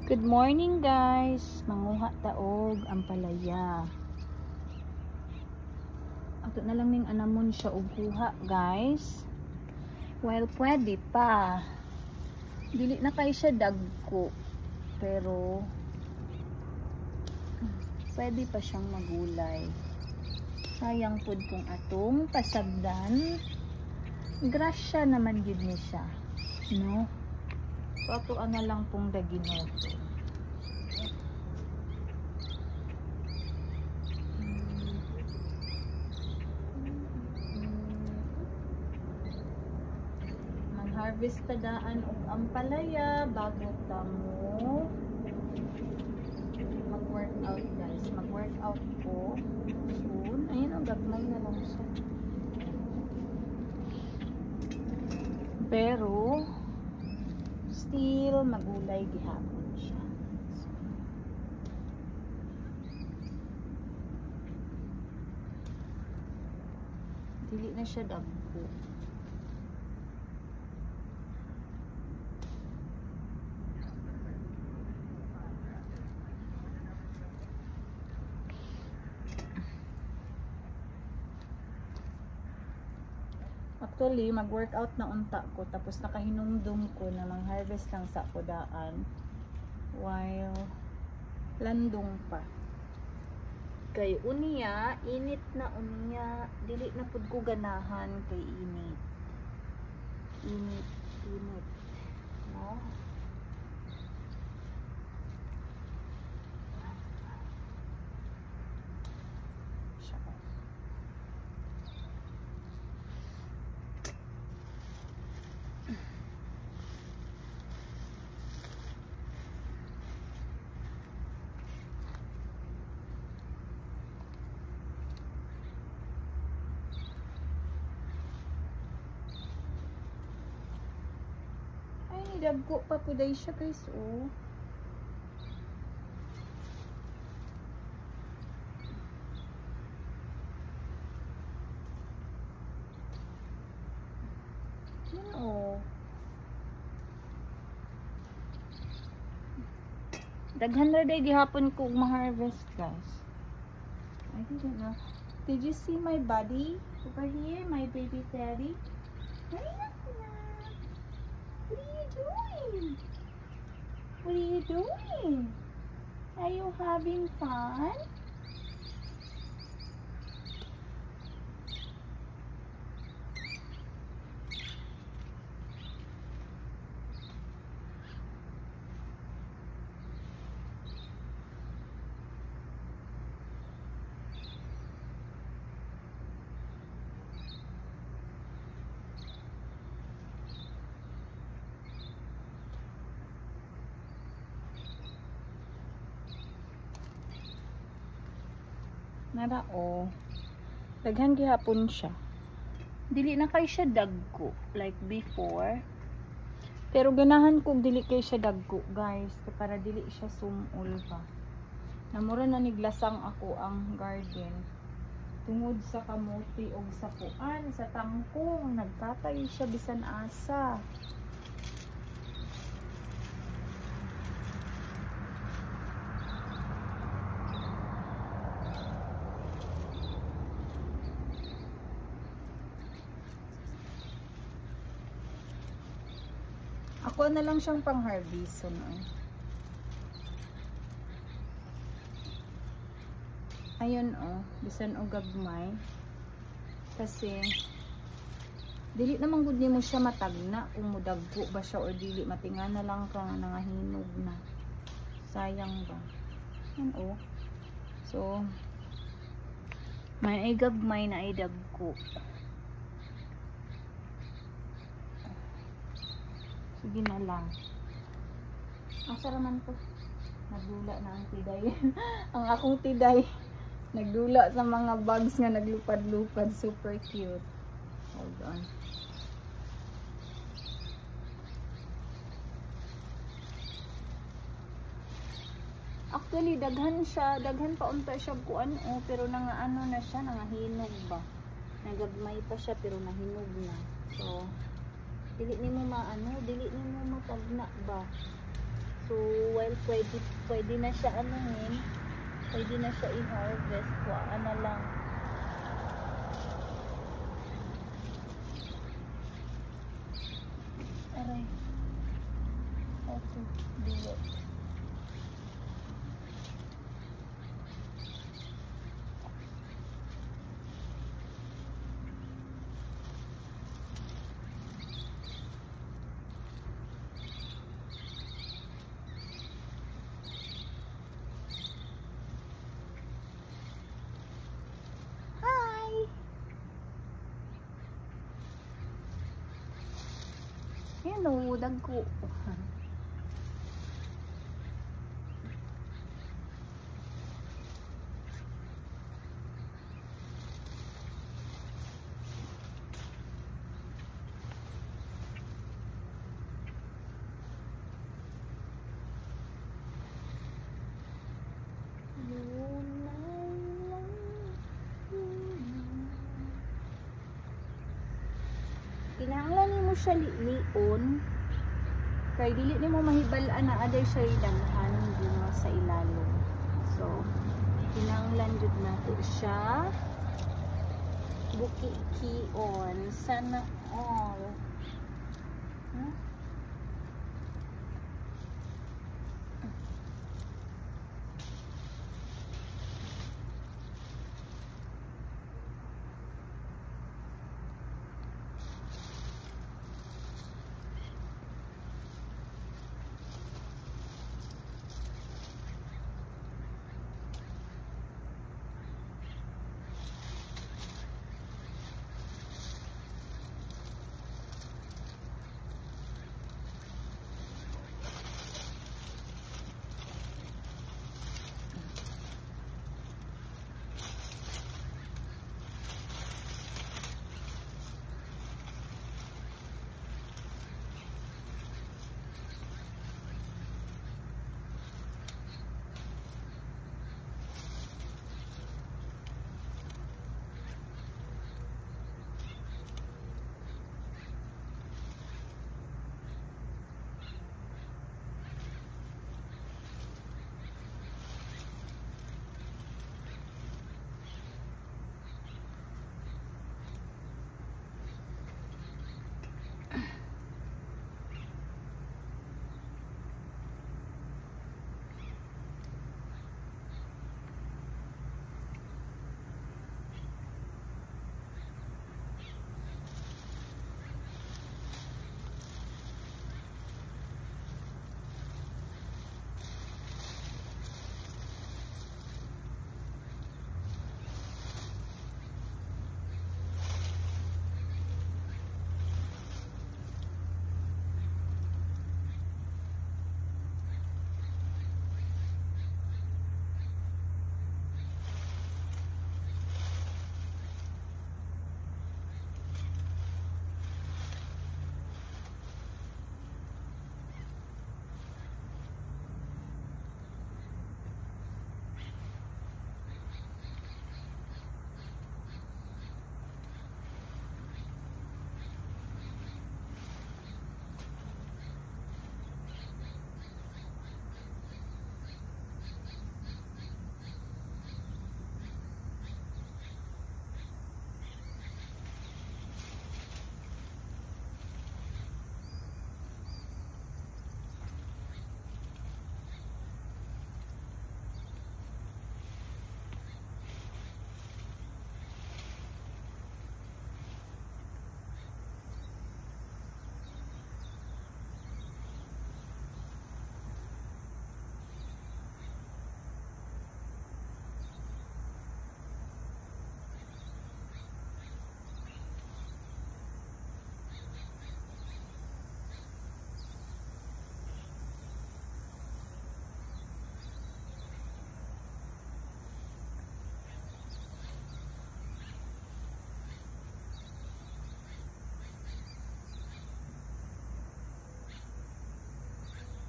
Good morning guys, manguha taog ang palaya. Ato na lang ning anamon siya og kuha guys. Well, pwede pa. Dili na kay siya dagko. Pero pwede pa siyang magulay. Sayang pud kung atong pasagdan. Grasya naman gid ni siya. No? So ato na lang pong daginoto. Harvest tadaan og ampalaya bago tamo mag-workout guys. Mag-workout ko soon. Ayun, ang gagmay na lang siya. Pero still magulay gihapon siya. Dili na siya dagko. Actually, mag-workout na unta ko tapos nakahinumdum ko na mang-harvest lang sa kudaan while landong pa. Kay uniya, init na uniya, dili na pud ko ganahan kay init. Init. No? Dagko pa puday siya guys, oh. Yan, oh. Daghan na day gihapon ko ma-harvest guys. I didn't know. Did you see my buddy over here? My baby Teddy? What are you doing? What are you doing? Are you having fun? Nara, oh. Daghan gihapon siya. Dili na kay siya dagko like before. Pero ganahan kog dili kay siya dagko, guys, para dili siya sumul pa. Namura na niglasang ako ang garden. Tungod sa kamote og sa puan, sa tangkong, nagtatay siya bisan asa. Ako na lang siyang pang-harvest, no? Ayun, oh, bisan o gagmay. Kasi dili naman gud nimo siya matagna kung mudagko ba siya or dili, matingana lang ka nangahinog na. Sayang ba? Yan, oh. So may gagmay na ay dagko. Sige na lang. Asa raman ko? Nagdula na ang tiday. Ang akong tiday nagdula sa mga bugs nga naglupad-lupad. Super cute. Hold on. Actually, daghan siya. Daghan pa unta siya kuan, oh, pero ano na siya, nangahinog ba? Nagagmay pa siya pero nahinog na. So dili nimo maano, dili nimo matagna ba. So while pwede na siya anuhin. Pwede na siya i-harvest. Kuhaan na lang. Aray. How to do it? Yan o, dagko. Kinahanglan nimo siya lion kay dili nimo mahibal-an na aday siya daghan dinho sa ilalim. So kinahanglan jud nato siya buki-kion sana all.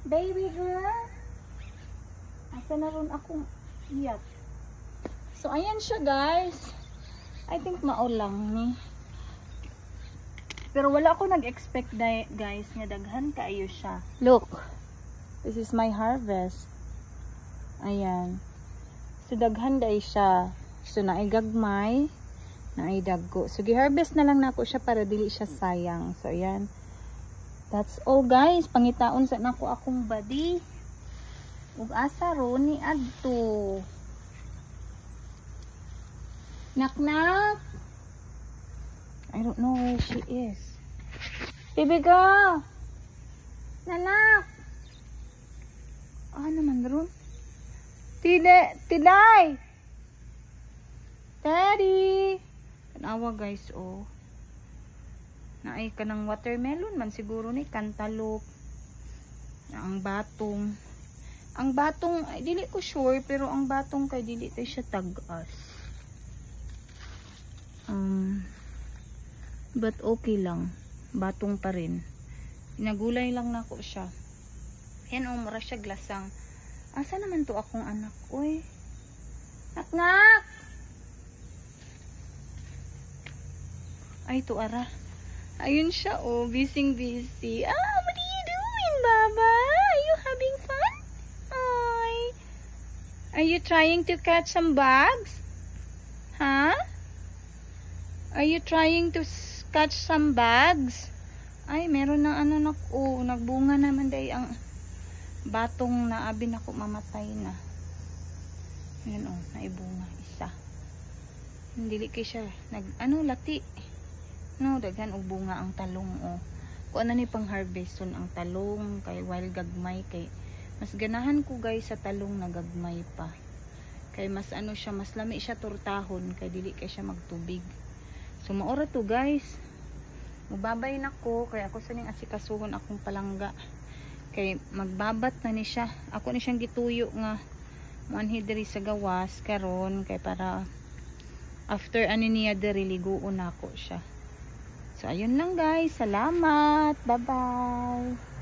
Baby girl. Asa na ron akong iyak. So, ayan siya guys. I think maulang ni. Pero wala ako nag-expect guys nga daghan kaayo siya. Look. This is my harvest. Ayan. So daghan day siya. So naay gagmay, naay dagko. So gi-harvest na lang nako siya para dili siya sayang. So ayan. That's all guys. Pangitaon sa nako akong body. Ug asa ro ni adto. Knock knock. I don't know where she is. Baby girl. Nanak. Naman ron. Tiday. Daddy. Tanawa guys, oh. Naay ka ng watermelon man siguro ni cantaloupe. Ang batong. Ang batong, ay, dili ko sure, pero ang batong kay dili tayo siya tag-as. But okay lang. Batong pa rin. Pinagulay lang nako siya. Yan mura siya glasang. Asa naman to akong anak? Uy. Nak. Ay, to ara. Ayun siya, oh. Busy. What are you doing, Baba? Are you having fun? Ay. Are you trying to catch some bugs? Huh? Are you trying to catch some bugs? Ay, meron ng nagbunga naman day ang batong na abi na ko mamatay na. Ayan naibunga isa. Hindi kay siya lati. No, daghan og bunga ang talong Kung ano ni pang harveston ang talong kay while gagmay kay mas ganahan ko guys sa talong na gagmay pa. Kay mas siya, mas lami siya turtahon kay dili kay siya magtubig. So maora to guys. Mubabay na ko kay ako sa ning asikasuhon akong palangga. Kay magbabat na ni siya. Ako ni siyang gituyo nga manhi diri sa gawas karon kay para after niya diri liguon ako siya. So ayun lang guys. Salamat. Bye-bye.